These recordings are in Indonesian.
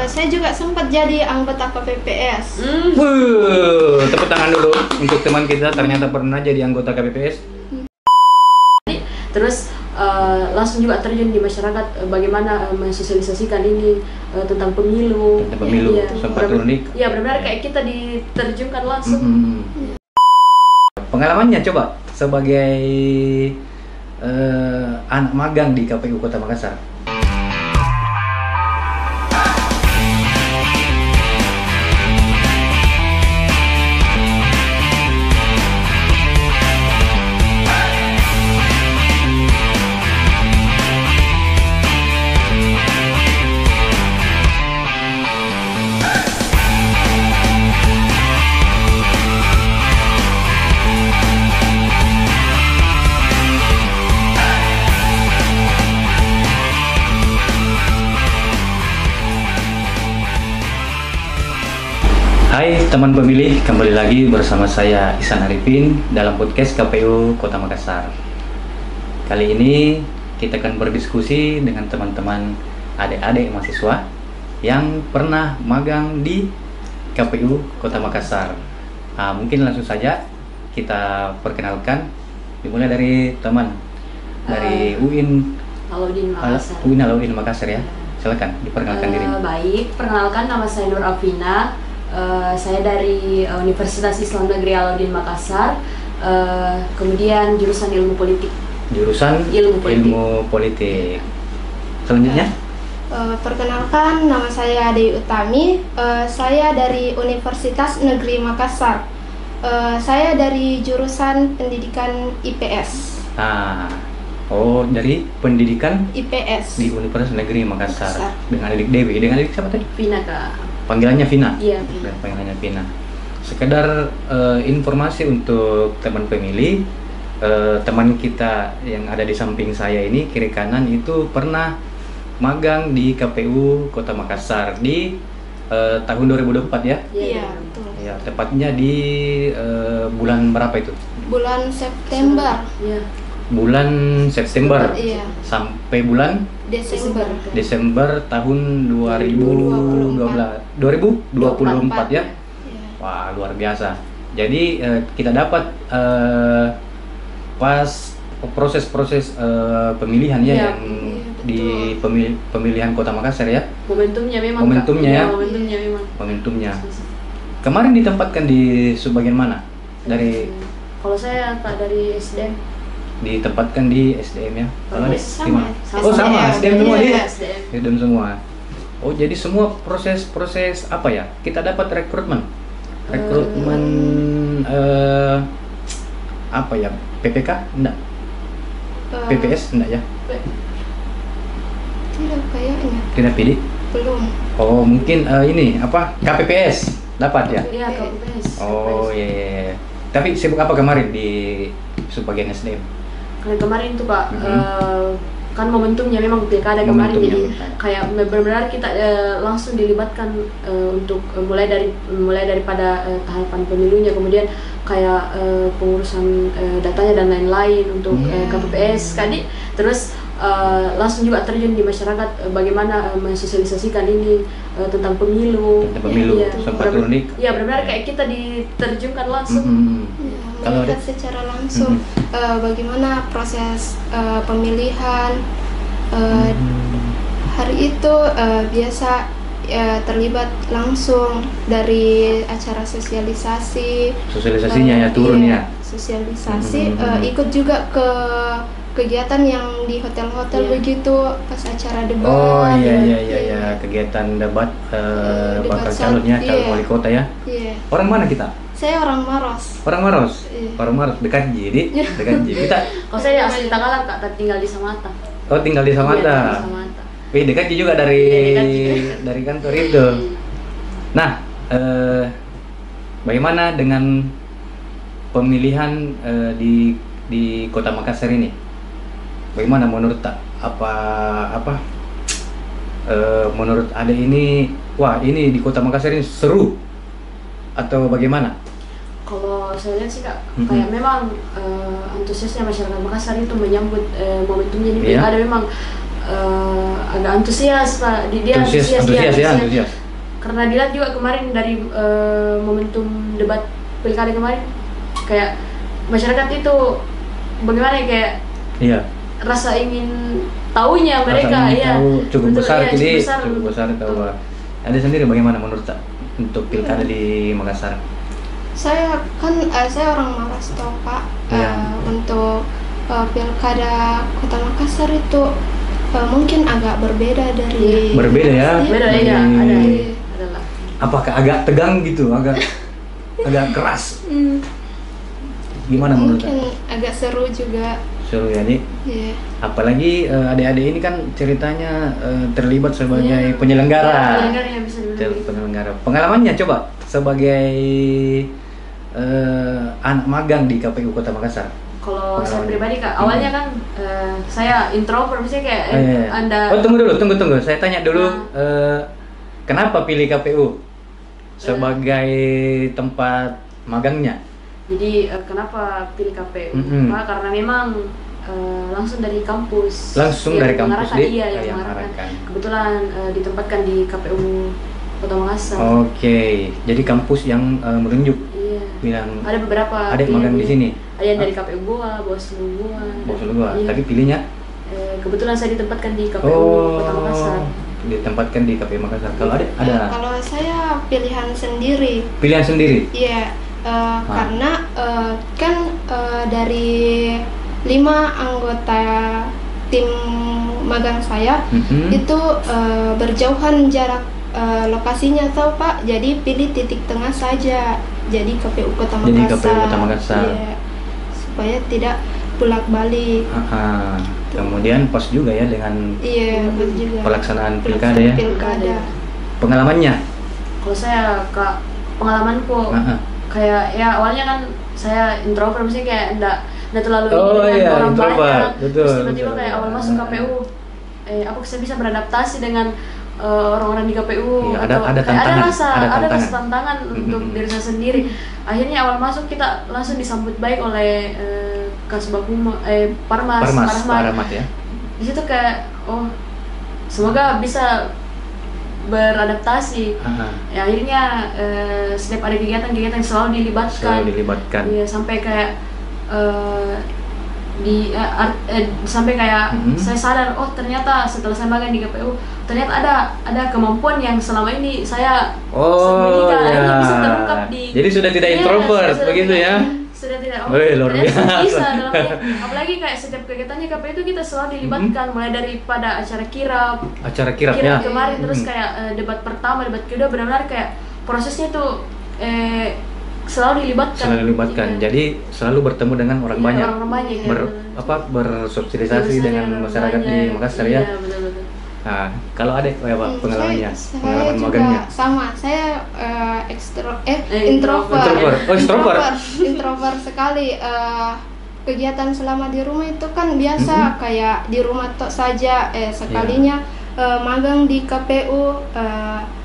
Saya juga sempat jadi anggota KPPS. Tepuk tangan dulu untuk teman kita ternyata pernah jadi anggota KPPS. Terus langsung juga terjun di masyarakat, bagaimana mensosialisasikan ini tentang pemilu. Tentang pemilu, Iya, sempat turun di. Iya, benar-benar kayak kita diterjunkan langsung. Pengalamannya coba sebagai anak magang di KPU Kota Makassar. Hai teman pemilih, kembali lagi bersama saya Ihsan Arifin dalam podcast KPU Kota Makassar. Kali ini kita akan berdiskusi dengan teman-teman adik-adik mahasiswa yang pernah magang di KPU Kota Makassar. Mungkin langsung saja kita perkenalkan, dimulai dari teman dari UIN Makassar. UIN Alauddin Makassar ya. Silakan diperkenalkan diri. Baik, perkenalkan, nama saya Nur Afina. Saya dari Universitas Islam Negeri Alauddin Makassar, kemudian jurusan ilmu politik. Jurusan ilmu politik. Selanjutnya? Perkenalkan, nama saya Dewi Utami. Saya dari Universitas Negeri Makassar. Saya dari jurusan pendidikan IPS. Dari pendidikan IPS di Universitas Negeri Makassar. Makassar. Dengan adik Dewi. Dengan adik siapa tadi? Vina, Kak. Panggilannya Vina. Iya, Vina. Panggilannya Vina. Sekedar informasi untuk teman pemilih, teman kita yang ada di samping saya ini kiri kanan itu pernah magang di KPU Kota Makassar di tahun 2024 ya. Iya, betul. Ya, tepatnya di bulan berapa itu? Bulan September. Iya. Bulan September Iya. sampai bulan Desember tahun 2024 ya. Iya. Wah, luar biasa. Jadi kita dapat pas proses-proses pemilihan ya, Iya, yang betul. di pemilihan Kota Makassar ya. Momentumnya memang, Momentumnya Kak. ya. Iya, momentumnya memang. Momentumnya. Kemarin ditempatkan di sebagian mana? Dari Kalau saya Kak dari SDM. ditempatkan di SDM ya. Kalau di sama. mana? Oh, sama, SDM semua Iya. dia. SDM semua. Oh, jadi semua proses apa ya? Kita dapat rekrutmen. Apa ya? PPK? Enggak. PPS enggak ya? Tidak kayaknya. Tidak pilih. Belum. Oh, mungkin ini apa? KPPS dapat ya? Iya, KPPS. Oh, iya. Tapi sibuk apa kemarin di subbagian SDM? Kemarin tuh Kak, kan momentumnya memang pilkada kemarin, Momentumnya, jadi kayak benar-benar kita langsung dilibatkan untuk mulai daripada tahapan pemilunya, kemudian kayak pengurusan datanya dan lain-lain untuk KPPS kadi, terus langsung juga terjun di masyarakat, bagaimana mensosialisasikan ini tentang pemilu. Iya, sempat turun di. Iya, benar-benar kayak kita diterjunkan langsung. Ya, melihat secara langsung bagaimana proses pemilihan. Hari itu biasa terlibat langsung dari acara sosialisasinya ya, turun ya. Sosialisasi, ikut juga ke kegiatan yang di hotel-hotel begitu pas acara debat. Oh iya, kegiatan debat bakal calonnya, calon wali kota ya. Iya. Orang mana kita? Saya orang Maros. Orang Maros. Iya. Orang Maros dekat jadi, dekat jadi. Kita. Kalau saya asli Tanggalan Kak, tapi tinggal di Samata. Oh, tinggal di Iya, Samata. tinggal di Samata. Wih, dekat juga dari Dekat juga. dari kantor itu. Nah, bagaimana dengan pemilihan di Kota Makassar ini? Bagaimana menurut menurut Ade ini? Wah, ini di Kota Makassar ini seru atau bagaimana? Kalau saya lihat sih Kak, kayak memang antusiasnya masyarakat Makassar itu menyambut momentumnya di pilkada, memang agak antusias Pak. Dia antusias. Karena dilihat juga kemarin dari momentum debat pilkada kemarin, kayak masyarakat itu bagaimana ya, kayak Iya. rasa ingin tahunya mereka, tahu cukup betul, besar, iya, jadi cukup cukup besar itu. betul. Ada sendiri bagaimana menurut untuk pilkada di Makassar? Saya orang Maras toh Pak. Iya. Untuk pilkada Kota Makassar itu mungkin agak berbeda dari Berbeda ya? Beda Dari- ya, adalah. Apakah agak tegang gitu, agak keras? Gimana menurut? Mungkin agak seru juga. Seru ya, Dik. Iya. Apalagi adik-adik ini kan ceritanya terlibat sebagai Iya. penyelenggara. Penyelenggara yang bisa dibilang gitu. Penyelenggara. Pengalamannya coba sebagai anak magang di KPU Kota Makassar. Kalau saya Pengalamannya. pribadi Kak, awalnya kan saya introvert, misalnya kayak Anda. Oh, tunggu dulu. Saya tanya dulu, kenapa pilih KPU sebagai tempat magangnya? Jadi kenapa pilih KPU? Mm-mm. Pak, karena memang langsung dari kampus. Langsung yang dari kampus, mengarahkan, Dik? iya, Yang yang mengarahkan. mengarahkan. Kebetulan ditempatkan di KPU Kota Makassar. Oke, jadi kampus yang menunjuk Iya. bilang Ada beberapa adik magang di sini. Ada yang dari KPU Goa, Bawaslu Goa. Bawaslu gua, Iya. tapi pilihnya Kebetulan saya ditempatkan di KPU Kota Makassar. ditempatkan di KPU Makassar. Kalau ada Kalau saya pilihan sendiri. pilihan sendiri. Iya, karena kan dari 5 anggota tim magang saya Mhm. itu berjauhan jarak lokasinya tahu Pak. Jadi pilih titik tengah saja. Jadi KPU Kota Makassar. Jadi KPU Kota Makassar. Iya, supaya tidak bolak-balik. Aha. Kemudian pas juga ya dengan Iya, betul juga. pelaksanaan pilkada ya. Pilkada. Pengalamannya. Kalau saya Kak, pengalamanku Aha. kayak ya awalnya kan saya introvert, misalnya kayak enggak terlalu Oh, ini dengan iya, orang introvert. banyak. Betul, Terus tiba-tiba betul. kayak awal masuk KPU, apa saya bisa beradaptasi dengan orang-orang di KPU, Iya, atau ada kayak tantangan, ada ada rasa tantangan. tantangan untuk diri saya sendiri. Akhirnya awal masuk kita langsung disambut baik oleh Kasbag Parmas. Paramat ya. Di situ kayak semoga bisa beradaptasi. Aha. Ya, akhirnya setiap ada kegiatan-kegiatan selalu dilibatkan. Selalu dilibatkan. Iya, sampai kayak sampai kayak Mhm. saya sadar, ternyata setelah saya magang di KPU ternyata ada kemampuan yang selama ini saya sembunyikan. ya. Akhirnya bisa terungkap di. Jadi sudah tidak Iya, introvert sudah begitu tidak- ya. Sudah tidak. Wih, luar ternyata biasa. bisa dalamnya. Apalagi kayak setiap kegiatannya KPU itu kita selalu dilibatkan, mulai daripada acara kirap. Acara kirap ya. Kemarin terus Mhm. kayak debat pertama, debat kedua, benar-benar kayak prosesnya tuh selalu dilibatkan. Selalu dilibatkan. Iya. Jadi selalu bertemu dengan orang Iya, banyak. orang banyak, ya, benar. Bersosialisasi dengan orang masyarakat di banyak. Makassar Iya, ya. betul-betul. Nah, kalau ada apa pengalamannya? Saya Pengalaman juga magangnya. sama. Saya introvert. Introvert. Oh, extrovert. Introvert sekali. Kegiatan selama di rumah itu kan biasa kayak di rumah tok saja. Sekalinya magang di KPU,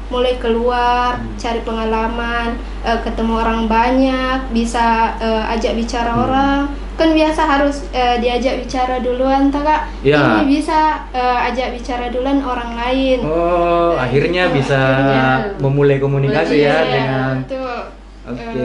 mulai keluar, cari pengalaman, ketemu orang banyak, bisa ajak bicara orang. Kan biasa harus diajak bicara duluan, toh Kak. Ya. Ini bisa ajak bicara duluan orang lain. Oh, akhirnya Itu, bisa akhirnya. memulai komunikasi ya Iya, dengan. betul. Oke.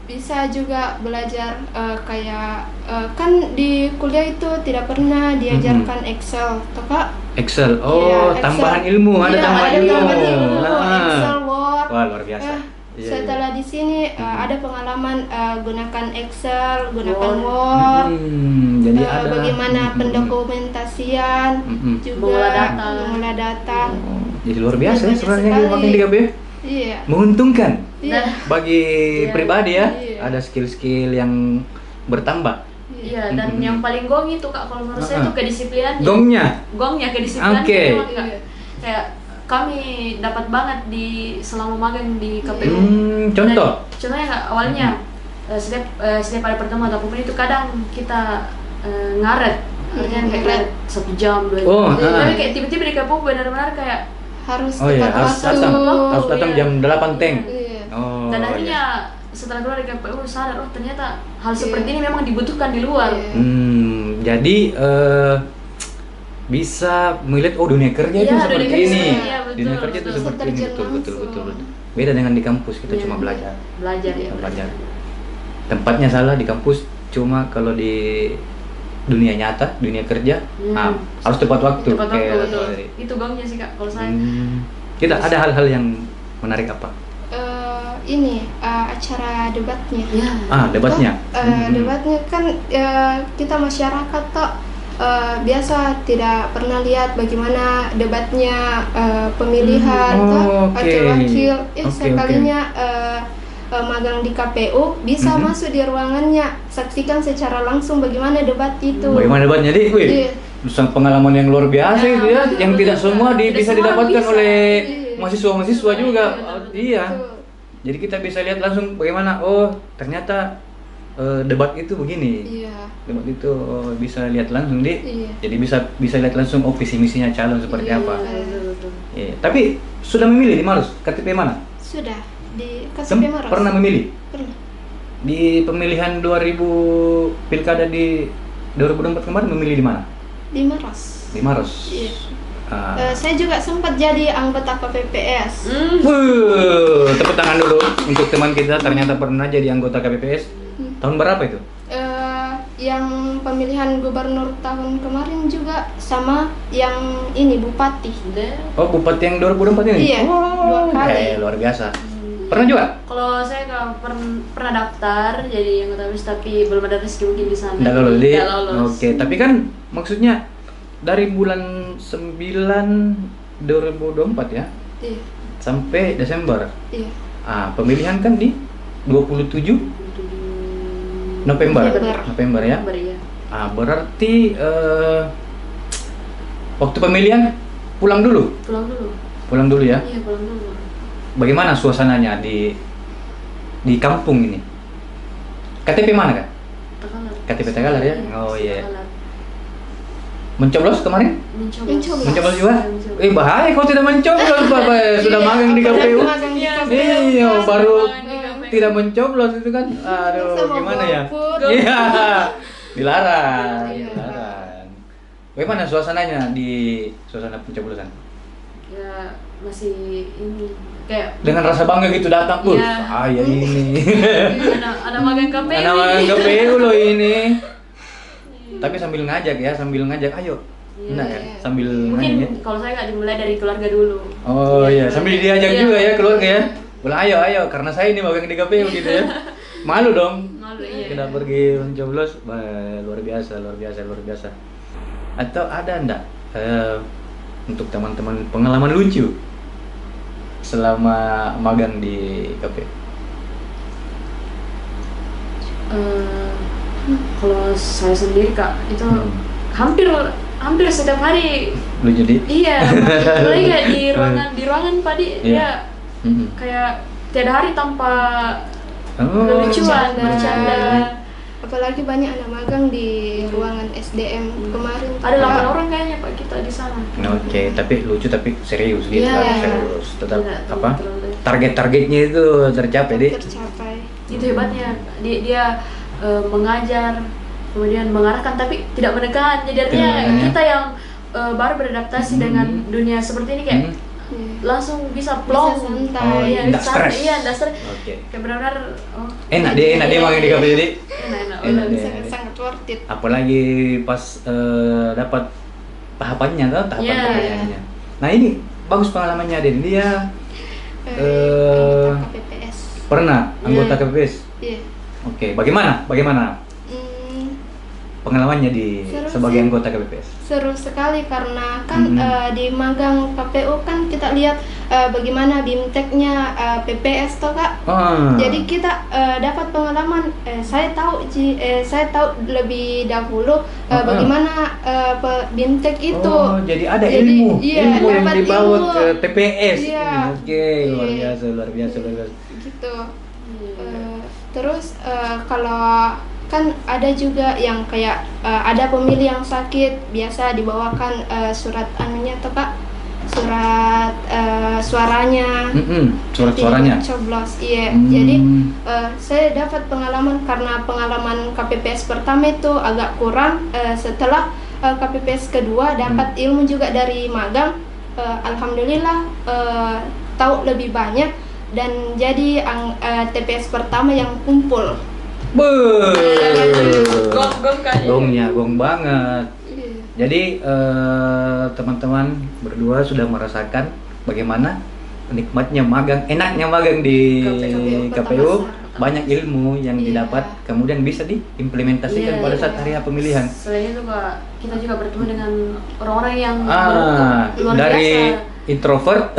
Bisa juga belajar kayak kan di kuliah itu tidak pernah diajarkan Excel, toh Kak? Excel. Iya, Oh, Excel. tambahan ilmu, ada Iya, tambahan ada ilmu. tambahan ilmu, Ah. Excel, Word. Wah, luar biasa. Iya, Setelah di sini ada pengalaman gunakan Excel, gunakan Word. Word. Jadi ada Bagaimana pendokumentasian, juga mengolah data. Oh, jadi luar biasa ya Banyak sebenarnya sekali. magang di KPU. Iya. Menguntungkan Iya. bagi Iya. pribadi ya. Iya. Ada skill-skill yang bertambah. Iya, dan yang paling gong itu Kak, kalau menurut saya itu kedisiplinannya. Gongnya. Kedisiplinannya Oke. memang, Kak. Kayak kami dapat banget di selama magang di KPU. Contoh. Contohnya Kak, awalnya setiap ada pertemuan atau apapun itu kadang kita ngaret. Artinya kayak ngaret 1 jam, 2 jam. Oh, Tapi kayak tiba-tiba di KPU benar-benar kayak Harus Oh iya, tepat harus waktu. datang Iya. jam 8 teng. Iya. Oh. dan iya. akhirnya setelah keluar dari KPU sadar, ternyata hal seperti ini memang dibutuhkan di luar. Iya. Jadi bisa melihat oh dunia kerja itu Iya, seperti dunia kerja, ini. iya, betul, Dunia kerja itu betul. seperti ini, Terjun betul, betul, betul, langsung. betul. Beda dengan di kampus kita Iya. cuma belajar. Belajar ya. Belajar. Tempatnya salah di kampus, cuma kalau di dunia nyata, dunia kerja, harus tepat waktu. Tepat waktu, kayak betul. tadi. Itu gongnya sih Kak kalau saya. Kita ada hal-hal yang menarik apa? Ini acara debatnya. Ya. Debatnya. Debatnya kan kita masyarakat toh biasa tidak pernah lihat bagaimana debatnya pemilihan Oh, toh oke. wakil-wakil. Oke, Sekalinya magang di KPU bisa masuk di ruangannya, saksikan secara langsung bagaimana debat itu. Bagaimana debatnya, Dik? Wih, Iya. pengalaman yang luar biasa Ya, itu ya, betul, yang betul. tidak semua Tidak bisa semua didapatkan bisa. oleh Iya. mahasiswa-mahasiswa juga. Iya. Betul. Jadi kita bisa lihat langsung bagaimana, oh ternyata debat itu begini. Iya. Debat itu bisa lihat langsung, Dik. Iya. Jadi bisa lihat langsung oh visi misinya calon seperti Iya. apa. Betul. Iya. Tapi sudah memilih di Maros, KTP mana? Sudah di KTP Maros. Pernah memilih? Pernah. Di pemilihan 2000 pilkada di 2024 kemarin memilih di mana? Di Maros. Di Maros. Iya. Ah. Saya juga sempat jadi anggota KPPS. Tepuk tangan dulu untuk teman kita ternyata pernah jadi anggota KPPS. Tahun berapa itu? Yang pemilihan gubernur tahun kemarin juga sama yang ini bupati. Oh, bupati yang 2024 ini? Iya, Oh, 2 kali. luar biasa. Pernah juga? Kalau saya nggak pernah daftar jadi anggota BES tapi belum ada rezeki mungkin di sana. Nggak lolos, Dik. Nggak lolos. Oke, tapi kan maksudnya dari bulan 9 2024 ya Iya, sampai Desember. iya. Pemilihan kan di 27 November. November ya. November, ya. Berarti waktu pemilihan pulang dulu. Pulang dulu. Pulang dulu ya. Iya, pulang dulu. Bagaimana suasananya di kampung ini? KTP mana kan? Takalar. KTP Takalar ya? Iya, Oh iya. Takalar. Mencoblos kemarin? Mencoblos. Mencoblos juga? Iya, mencoblos. Bahaya kalau tidak mencoblos, Bapak. Sudah Iya, magang di apalagi KPU. magang di KPU. Iya, baru Magang di KPU. tidak mencoblos itu kan. Aduh, Sama gimana ya? golput. Iya. Dilarang, Iya. dilarang. Bagaimana suasananya di suasana pencoblosan? Ya masih ini kayak Dengan rasa bangga gitu datang, Iya. saya ini. ada magang KPU. Anak magang KPU loh ini. Tapi sambil ngajak ya, ayo. Iya. Nah, ya, sambil Mungkin nanya. kalau saya nggak dimulai dari keluarga dulu. Oh iya, sambil diajak Iya. juga ya keluarga ya. Bilang ayo, karena saya ini magang di KPU gitu ya. Malu dong. Malu, iya. Kita pergi mencoblos, luar biasa. Atau ada enggak untuk teman-teman pengalaman lucu selama magang di KPU? Kalau saya sendiri Kak itu hampir setiap hari. Lucu di? Iya, apalagi kayak di ruangan Padi Iya. dia kayak tiada hari tanpa Oh, lucuan, bercanda. Apalagi banyak anak magang di ruangan SDM kemarin. Ada 8 orang kayaknya Pak kita di sana. Oke, tapi lucu tapi serius gitu Iya. kan, serius. Tetap Tidak apa? terlalu- Target-targetnya itu tercapai, Dik. Tercapai. Itu hebatnya. Dia mengajar, kemudian mengarahkan tapi tidak menekan. Jadi artinya Tidak menekan, ya. kita yang baru beradaptasi dengan dunia seperti ini kayak Iya. langsung bisa plong. Bisa santai. Oh, Iya, nggak bisa santai. stres. Iya, nggak stres. Oke. Kayak benar-benar Enak dia magang di KPU, Dik. Enak. Enak dia. Sangat worth it. Apalagi pas dapat tahapannya tuh, tahapan Iya. pekerjaannya. Nah, ini bagus pengalamannya Den. Dia Anggota KPPS. pernah anggota Iya. KPPS. Iya. Oke, bagaimana pengalamannya di Seru sebagai sih. anggota KPPS? Seru sekali karena kan di magang KPU kan kita lihat bagaimana bimteknya PPS toh Kak. Jadi kita dapat pengalaman. Saya tahu lebih dahulu bagaimana bimtek itu. Oh, jadi ada Jadi, ilmu, iya, ilmu yang dapat dibawa ilmu. ke TPS. Iya. Oke, luar Iya. biasa. Gitu. Terus kalau kan ada juga yang kayak ada pemilih yang sakit, biasa dibawakan surat anunya tuh Kak, surat suaranya, Surat-suaranya. coblos. Iya. Jadi saya dapat pengalaman karena pengalaman KPPS pertama itu agak kurang. Setelah KPPS kedua dapat ilmu juga dari magang. Alhamdulillah tahu lebih banyak dan jadi TPS pertama yang kumpul. Gong kayaknya. Gongnya gong banget. Jadi teman-teman berdua sudah merasakan bagaimana nikmatnya magang, enaknya magang di KPU, banyak ilmu yang didapat, kemudian bisa diimplementasikan pada saat hari pemilihan. Selain itu Kak, kita juga bertemu dengan orang-orang yang luar dari biasa. Introvert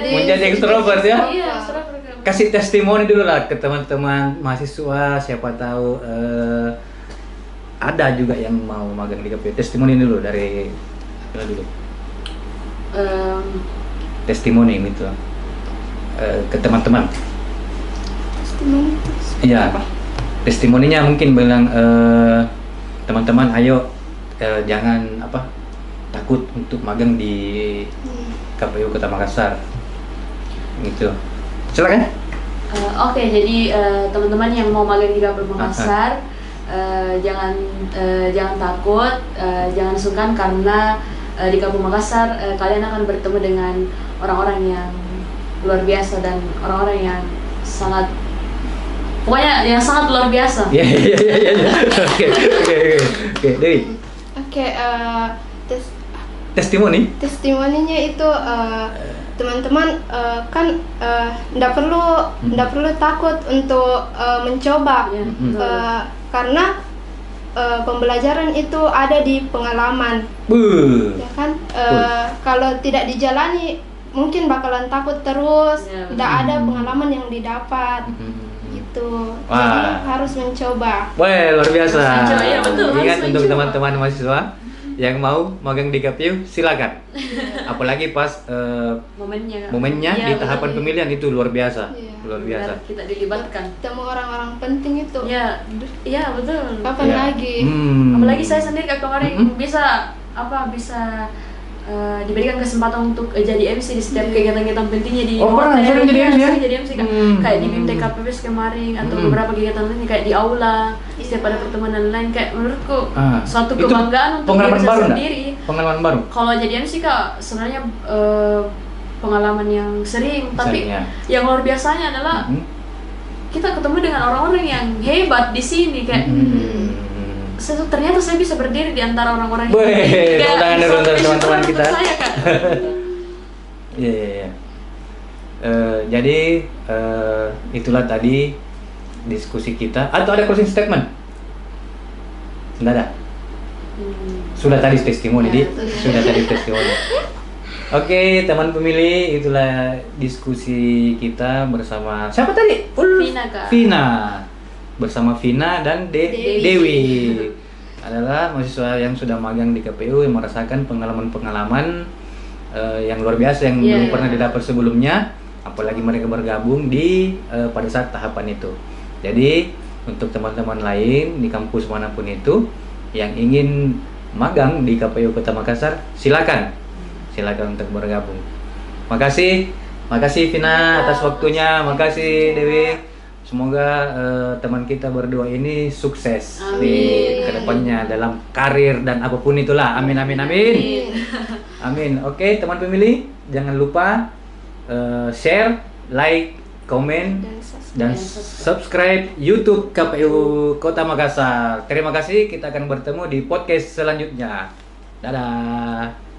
menjadi extrovert ya. Iya, extrovert. Kasih testimoni dulu lah ke teman-teman mahasiswa, siapa tahu ada juga yang mau magang di KPU. Testimoni dulu dari mana dulu? Testimoni gitu ke teman-teman. Testimoni. Iya. Testimoninya mungkin bilang teman-teman, ayo jangan takut untuk magang di KPU Kota Makassar. Gitu. Silakan. Oke, jadi teman-teman yang mau magang di KPU Makassar, jangan takut, jangan sungkan karena di KPU Makassar kalian akan bertemu dengan orang-orang yang luar biasa dan orang-orang yang sangat luar biasa. Iya. Oke, Dewi. Oke, testimoninya itu teman-teman kan nggak perlu takut untuk mencoba. Karena pembelajaran itu ada di pengalaman, ya kan? Kalau tidak dijalani mungkin bakalan takut terus, tidak ada pengalaman yang didapat, gitu. Jadi harus mencoba. Wah, luar biasa. Ya, betul, Ingat harus untuk mencoba. teman-teman mahasiswa yang mau magang di KPU, silakan. Apalagi pas momennya di tahapan pemilihan itu luar biasa, luar biasa. Biar kita dilibatkan. Ketemu orang-orang penting itu. Iya betul. Kapan lagi? Apalagi saya sendiri kemarin bisa diberikan kesempatan untuk jadi MC di setiap kegiatan-kegiatan pentingnya di pernah sering jadi MC ya? Jadi MC kan kayak di BIM TKPPS kemarin atau beberapa kegiatan lain kayak di aula setiap ada pertemuan dan lain, kayak menurutku suatu itu kebanggaan untuk pengalaman diri baru saya nggak? sendiri. Pengalaman baru. Kalau jadi MC Kak sebenarnya pengalaman yang sering, tapi yang luar biasanya adalah kita ketemu dengan orang-orang yang hebat di sini kayak ternyata saya bisa berdiri di antara orang-orang yang tangan dulu untuk teman-teman kita. Saya, Kak. Iya. Jadi itulah tadi diskusi kita. Atau ada closing statement? Tidak ada. Sudah tadi testimoni, sudah tadi testimoni. Oke, teman pemilih, itulah diskusi kita bersama siapa tadi? Vina, Kak. Vina. Bersama Vina dan Dewi. Adalah mahasiswa yang sudah magang di KPU yang merasakan pengalaman-pengalaman yang luar biasa yang belum pernah didapat sebelumnya, apalagi mereka bergabung di pada saat tahapan itu. Jadi untuk teman-teman lain di kampus manapun itu yang ingin magang di KPU Kota Makassar, silakan untuk bergabung. Makasih Vina atas waktunya, makasih Dewi. Semoga teman kita berdua ini sukses di kedepannya dalam karir dan apapun itulah. Amin. Oke, teman pemilih, jangan lupa share, like, komen, dan subscribe YouTube KPU Kota Makassar. Terima kasih, kita akan bertemu di podcast selanjutnya. Dadah.